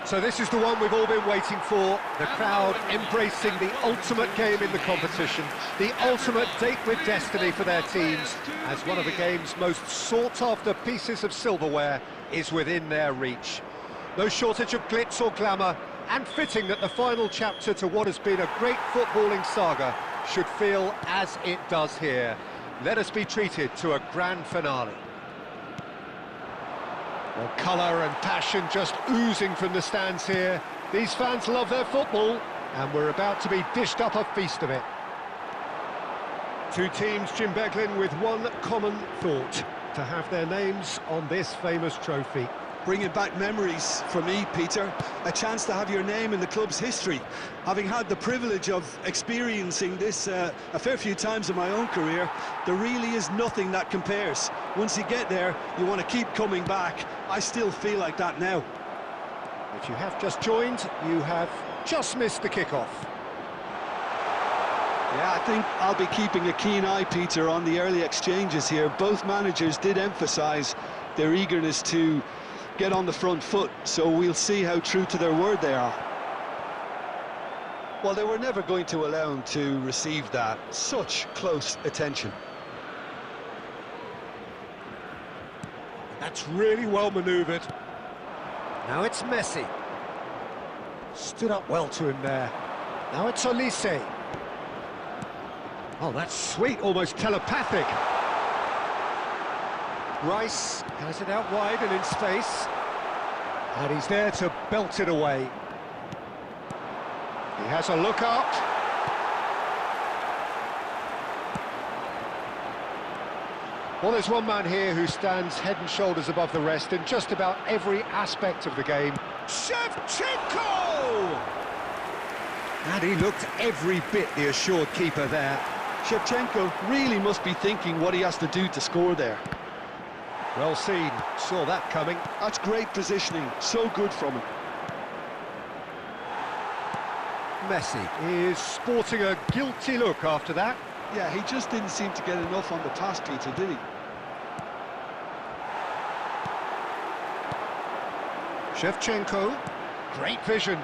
So this is the one we've all been waiting for, the crowd embracing the ultimate game in the competition, the ultimate date with destiny for their teams, as one of the game's most sought-after pieces of silverware is within their reach. No shortage of glitz or glamour, and fitting that the final chapter to what has been a great footballing saga should feel as it does here. Let us be treated to a grand finale. Well, colour and passion just oozing from the stands here. These fans love their football, and we're about to be dished up a feast of it. Two teams, Jim Beglin, with one common thought: to have their names on this famous trophy. Bringing back memories for me, Peter. A chance to have your name in the club's history. Having had the privilege of experiencing this a fair few times in my own career, there really is nothing that compares. Once you get there, you want to keep coming back. I still feel like that now. If you have just joined, you have just missed the kickoff. Yeah, I think I'll be keeping a keen eye, Peter, on the early exchanges here. Both managers did emphasise their eagerness to get on the front foot, so we'll see how true to their word they are. Well, they were never going to allow him to receive that. Such close attention. That's really well manoeuvred. Now it's Messi. Stood up well to him there. Now it's Olise. Oh, that's sweet, almost telepathic. Rice has it out wide and in space. And he's there to belt it away. He has a look up. Well, there's one man here who stands head and shoulders above the rest in just about every aspect of the game. Shevchenko! And he looked every bit the assured keeper there. Shevchenko really must be thinking what he has to do to score there. Well seen, saw that coming. That's great positioning, so good from him. Messi is sporting a guilty look after that. Yeah, he just didn't seem to get enough on the pass, Peter, did he? Shevchenko, great vision.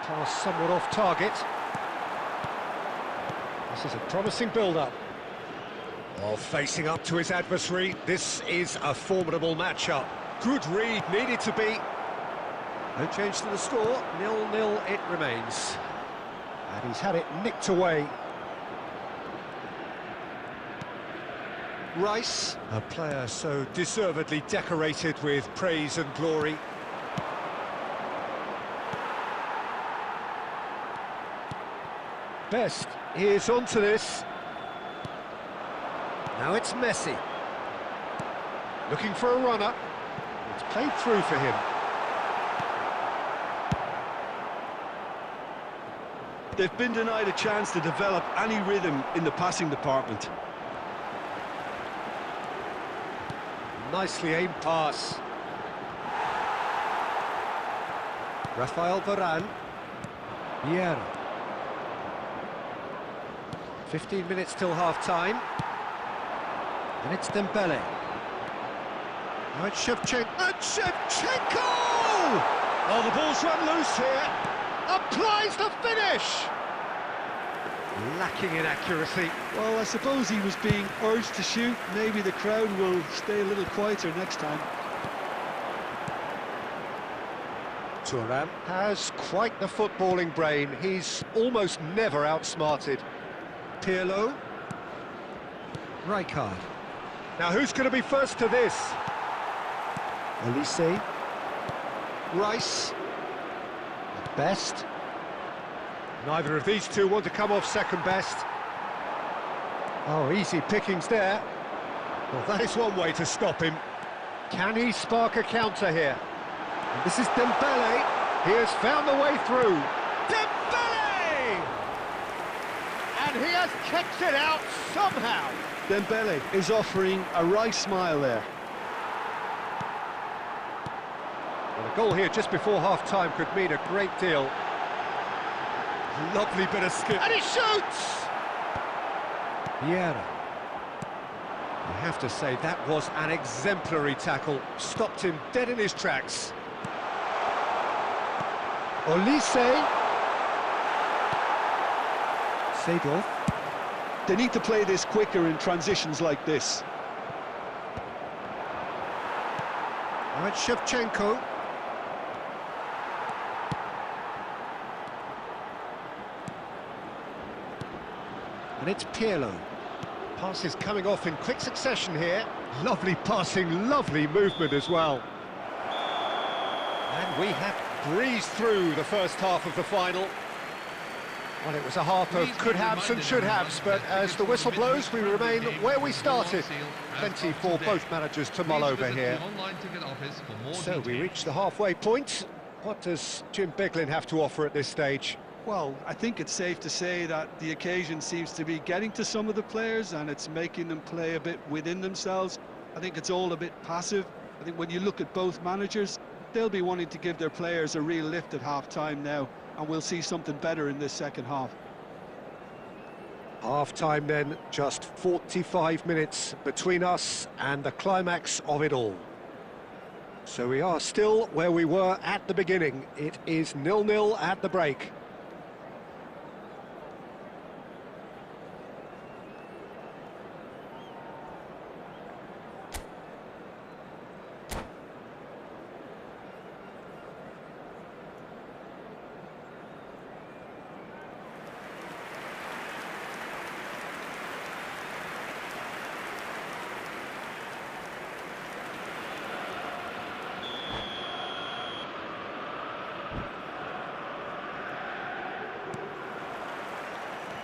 Pass somewhat off target. This is a promising build-up. Oh, facing up to his adversary, this is a formidable matchup. Good read, needed to be. No change to the score, 0-0 it remains. And he's had it nicked away. Rice, a player so deservedly decorated with praise and glory. Best is onto this. Now it's Messi. Looking for a runner. It's played through for him. They've been denied a chance to develop any rhythm in the passing department. Nicely aimed pass. Rafael Varane. Vieira. 15 minutes till half-time. And it's Dembele. Now it's Shevchenko. And Shevchenko! Oh, the ball's run loose here. Applies the finish! Lacking in accuracy. Well, I suppose he was being urged to shoot. Maybe the crowd will stay a little quieter next time. Thuram has quite the footballing brain. He's almost never outsmarted. Pirlo. Rijkaard. Now who's going to be first to this? Olise. Rice. Best. Neither of these two want to come off second best. Oh, easy pickings there. Well, that is one way to stop him. Can he spark a counter here? And this is Dembele. He has found the way through. Dembele! And he has kicked it out somehow. Dembele is offering a wry smile there. Well, a goal here just before half-time could mean a great deal. Lovely bit of skill. And he shoots! Vieira. You have to say that was an exemplary tackle. Stopped him dead in his tracks. Olise. Seedorf. They need to play this quicker in transitions like this. Now it's Shevchenko. And it's Pirlo. Passes coming off in quick succession here. Lovely passing, lovely movement as well. And we have breezed through the first half of the final. Well, it was a half of could-haves and should-haves, but as the whistle blows, we remain where we started. Plenty for both managers to mull over here. So we reach the halfway point. What does Jim Beglin have to offer at this stage? Well, I think it's safe to say that the occasion seems to be getting to some of the players and it's making them play a bit within themselves. I think it's all a bit passive. I think when you look at both managers, they'll be wanting to give their players a real lift at half-time now, and we'll see something better in this second half. Half-time then, just 45 minutes between us and the climax of it all. So we are still where we were at the beginning. It is 0-0 at the break.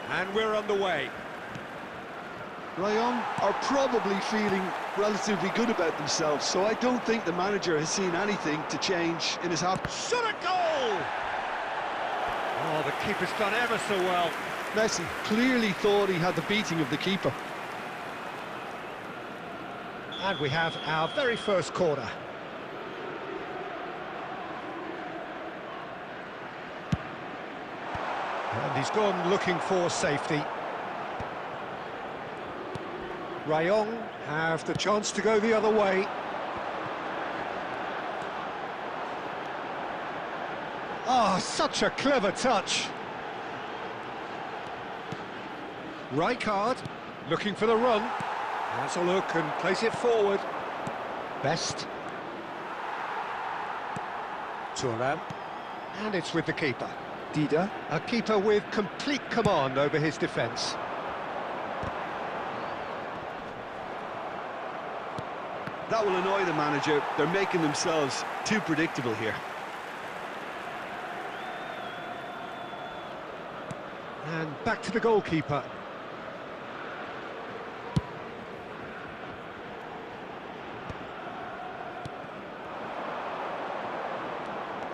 And we're underway. Lyon are probably feeling relatively good about themselves, so I don't think the manager has seen anything to change in his half. Shot a goal! Oh, the keeper's done ever so well. Messi clearly thought he had the beating of the keeper. And we have our very first corner. And he's gone looking for safety. Rayong have the chance to go the other way. Oh, such a clever touch. Rijkaard looking for the run. Has a look and plays it forward. Best. Thuram. And it's with the keeper. Dida, a keeper with complete command over his defence. That will annoy the manager. They're making themselves too predictable here. And back to the goalkeeper.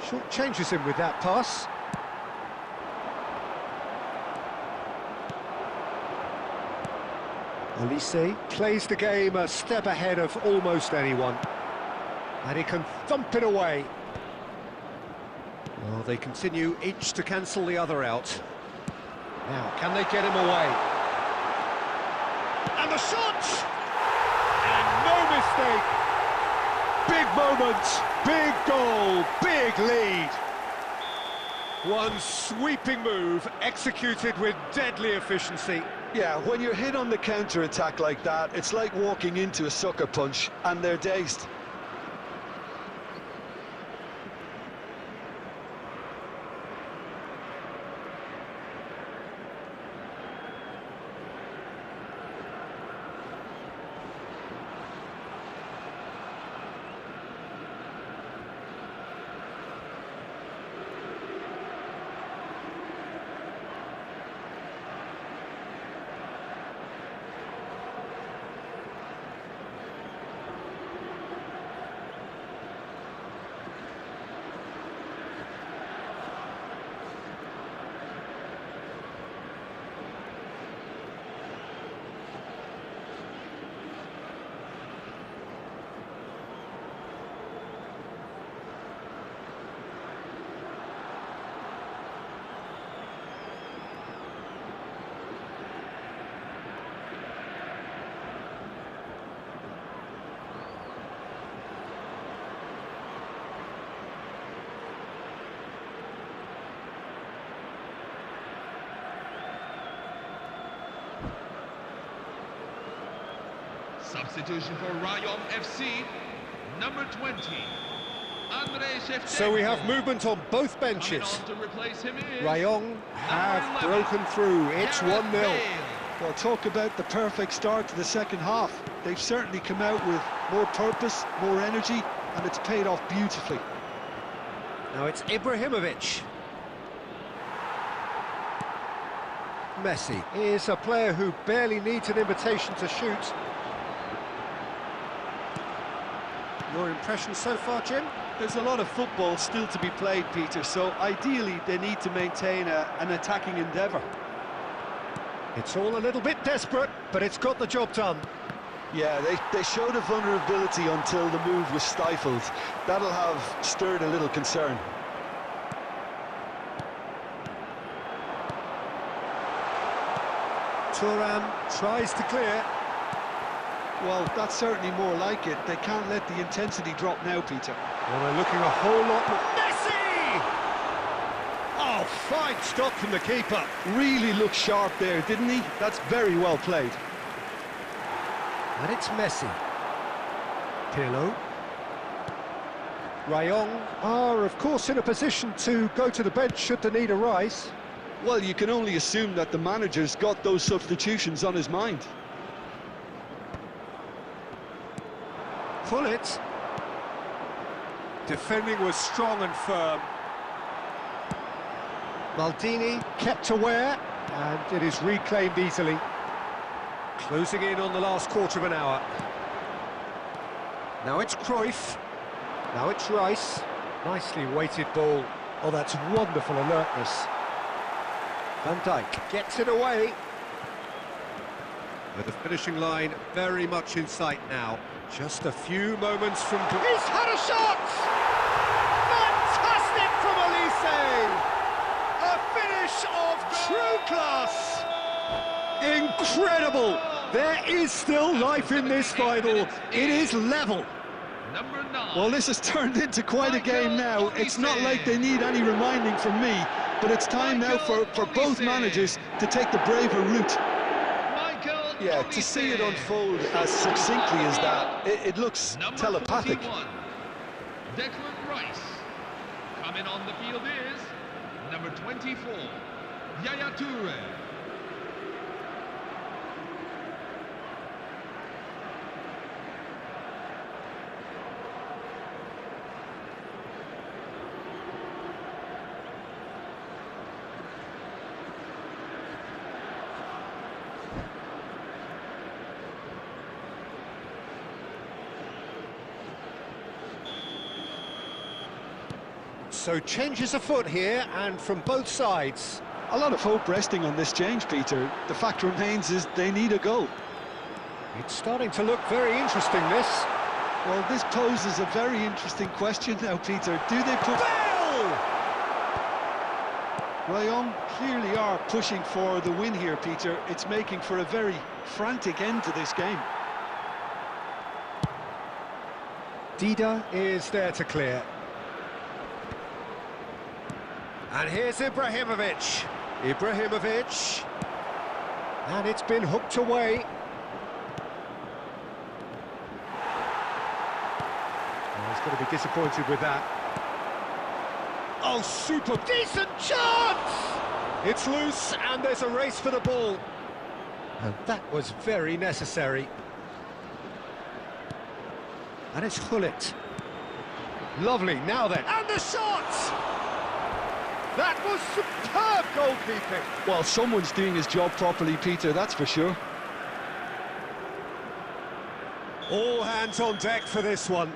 Short changes him with that pass. Olise plays the game a step ahead of almost anyone. And he can thump it away. Well, they continue each to cancel the other out. Now, can they get him away? And the shot! And no mistake! Big moment, big goal, big lead. One sweeping move, executed with deadly efficiency. Yeah, when you're hit on the counter-attack like that, it's like walking into a sucker punch, and they're dazed. Substitution for Rayong FC, number 20, Andre Shevchenko. So we have movement on both benches. To replace him is Rayong have broken through. It's 1-0. Well, talk about the perfect start to the second half. They've certainly come out with more purpose, more energy, and it's paid off beautifully. Now it's Ibrahimovic. Messi is a player who barely needs an invitation to shoot. Your impression so far, Jim? There's a lot of football still to be played, Peter, so ideally they need to maintain an attacking endeavour. It's all a little bit desperate, but it's got the job done. Yeah, they showed a vulnerability until the move was stifled. That'll have stirred a little concern. Thuram tries to clear. Well, that's certainly more like it. They can't let the intensity drop now, Peter. Well, they're looking a whole lot more. Messi! Oh, fine stop from the keeper. Really looked sharp there, didn't he? That's very well played. And it's Messi. Pirlo. Rayong are, of course, in a position to go to the bench should the need arise. Well, you can only assume that the manager's got those substitutions on his mind. Pull it. Defending was strong and firm. Maldini kept aware, and it is reclaimed easily. Closing in on the last quarter of an hour. Now it's Cruyff. Now it's Rice. Nicely weighted ball. Oh, that's wonderful alertness. Van Dijk gets it away. With the finishing line very much in sight now. Just a few moments from... He's had a shot! Fantastic from Elise! A finish of true class! Incredible! There is still life in this final. It is level. Number 9. Well, this has turned into quite a game now. It's not like they need any reminding from me, but it's time now for both managers to take the braver route. Yeah, to see it unfold as succinctly as that, it looks Number telepathic. 41, Declan Rice. Coming on the field is number 24, Yaya Toure. So changes afoot here, and from both sides. A lot of hope resting on this change, Peter. The fact remains is they need a goal. It's starting to look very interesting, this. Well, this poses a very interesting question now, Peter. Do they put... Bell! Rayong clearly are pushing for the win here, Peter. It's making for a very frantic end to this game. Dida is there to clear. And here's Ibrahimovic. Ibrahimovic. And it's been hooked away. Oh, he's going to be disappointed with that. Oh, super decent chance! It's loose, and there's a race for the ball. And that was very necessary. And it's Hullet. Lovely, now then. And the shot! That was superb goalkeeping. Well, someone's doing his job properly, Peter, that's for sure. All hands on deck for this one.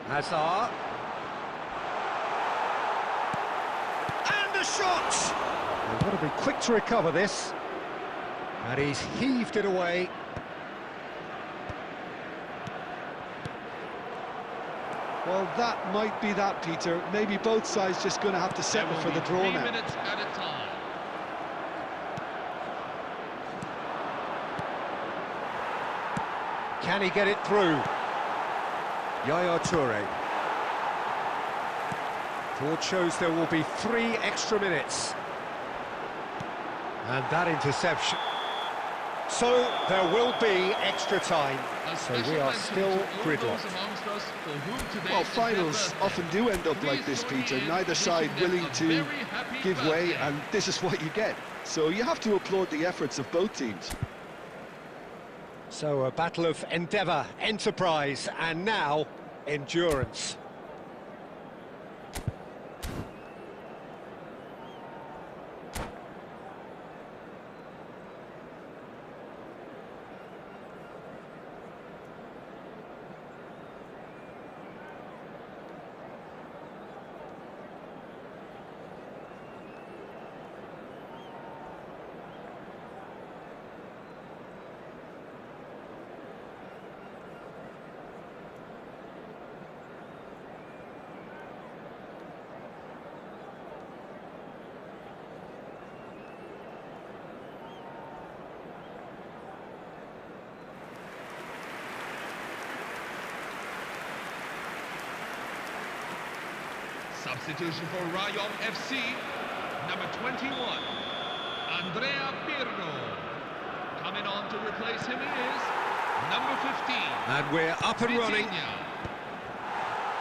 Hazard. And the shot! They've got to be quick to recover this. And he's heaved it away. Well, that might be that, Peter. Maybe both sides just going to have to settle for the draw 3 now. minutes at a time. Can he get it through? Yaya Toure. Board shows there will be 3 extra minutes. And that interception. So there will be extra time. So we are still gridlocked. Well, finals often do end up like this, Peter. Neither side willing to give way, and this is what you get. So you have to applaud the efforts of both teams. So a battle of endeavour, enterprise, and now endurance. Substitution for Rayon FC, number 21, Andrea Pirlo. Coming on to replace him is number 15. And we're up and running.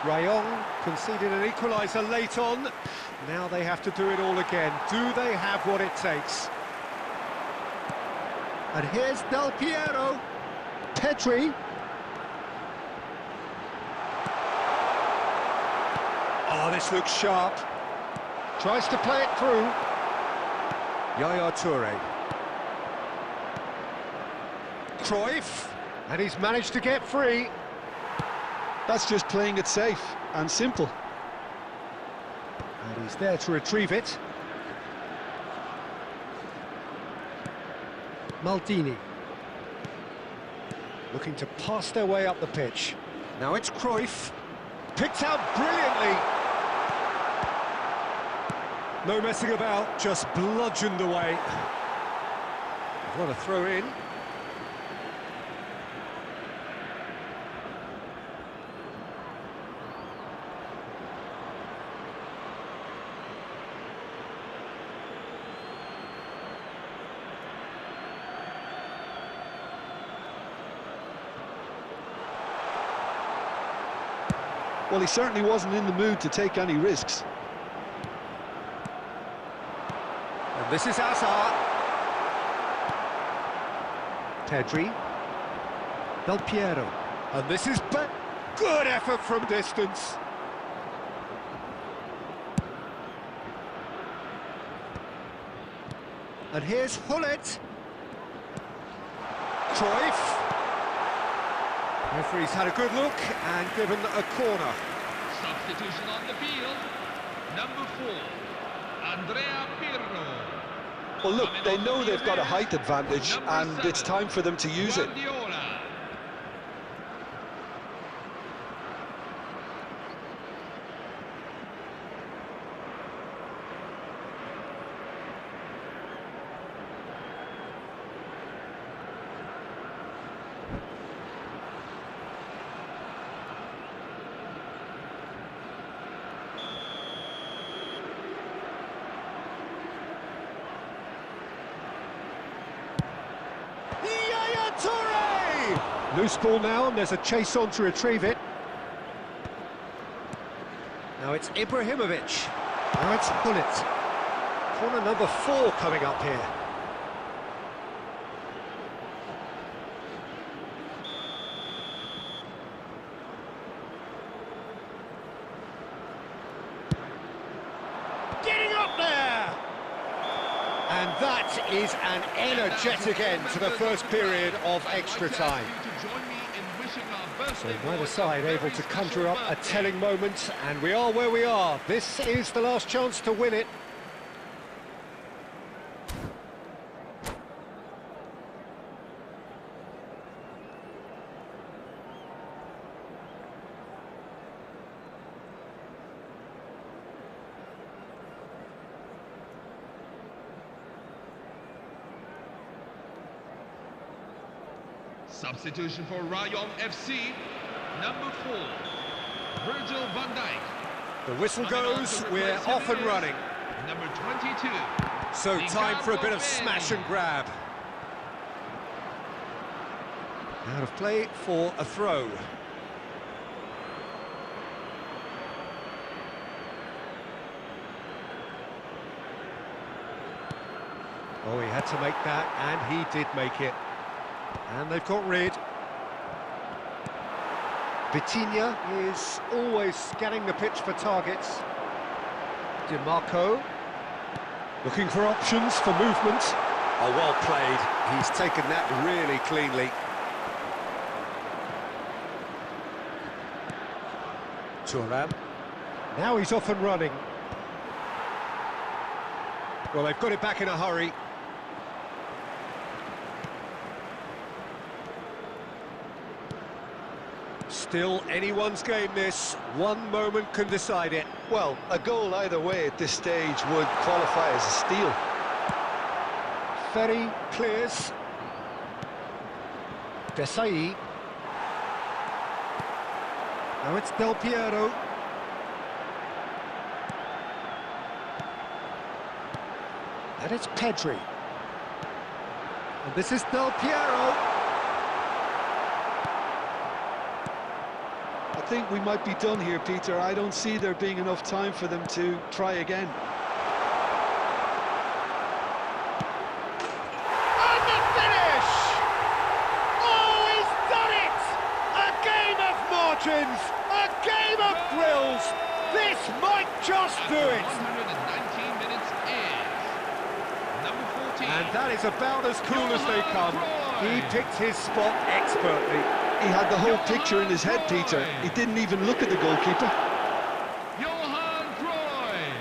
Rayon conceded an equaliser late on. Now they have to do it all again. Do they have what it takes? And here's Del Piero. Pedri. Oh, this looks sharp. Tries to play it through. Yaya Toure. Cruyff. And he's managed to get free. That's just playing it safe and simple. And he's there to retrieve it. Maldini. Looking to pass their way up the pitch. Now it's Cruyff. Picked out brilliantly. No messing about, just bludgeoned away. What a throw in. Well, he certainly wasn't in the mood to take any risks. And this is Hazard. Pedri. Del Piero. And this is good effort from distance. And here's Hullet. Cruyff. Referee's had a good look and given a corner. Substitution on the field, number 4, Andrea Pirlo. Well, look, they know they've got a height advantage, and it's time for them to use it. Loose ball now, and there's a chase on to retrieve it. Now it's Ibrahimovic. Now it's Hullet. Corner number 4 coming up here. Getting up there! And that is an energetic end to the first period of extra time. So neither side able to conjure up a telling moment, and we are where we are. This is the last chance to win it. Substitution for Rayon FC, number 4, Virgil van Dijk. The whistle goes, we're off and running. Number 22. So time for a bit of smash and grab. Out of play for a throw. Oh, he had to make that, and he did make it. And they've got rid. Vitinha is always scanning the pitch for targets. DiMarco. Looking for options for movement. Oh, well played. He's taken that really cleanly. Thuram. Now he's off and running. Well, they've got it back in a hurry. Still anyone's game this. One moment can decide it. Well, a goal either way at this stage would qualify as a steal. Ferry clears. Desai. Now it's Del Piero. it's Pedri. And this is Del Piero. I think we might be done here, Peter. I don't see there being enough time for them to try again. And the finish! Oh, he's done it! A game of margins! A game of thrills! This might just do it! 119 minutes is number 14. And that is about as cool as they come. He picked his spot expertly. He had the whole picture in his head, Peter. He didn't even look at the goalkeeper. Johan Cruyff.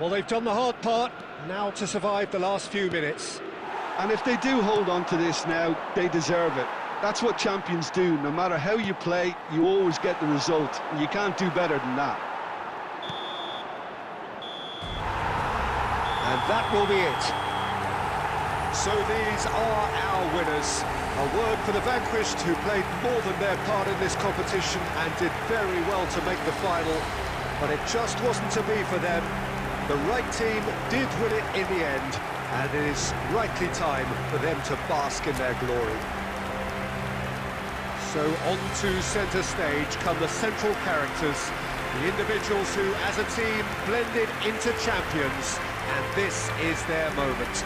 Well, they've done the hard part, now to survive the last few minutes. And if they do hold on to this now, they deserve it. That's what champions do. No matter how you play, you always get the result. And you can't do better than that. And that will be it. So these are our winners. A word for the vanquished, who played more than their part in this competition and did very well to make the final. But it just wasn't to be for them. The right team did win it in the end, and it is rightly time for them to bask in their glory. So on to centre stage come the central characters, the individuals who, as a team, blended into champions, and this is their moment.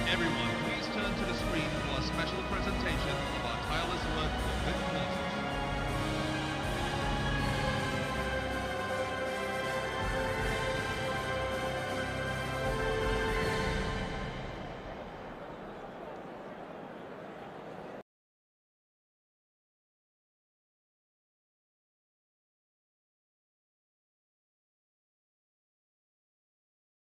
Everyone, please turn to the screen for a special presentation of our tireless work for good causes.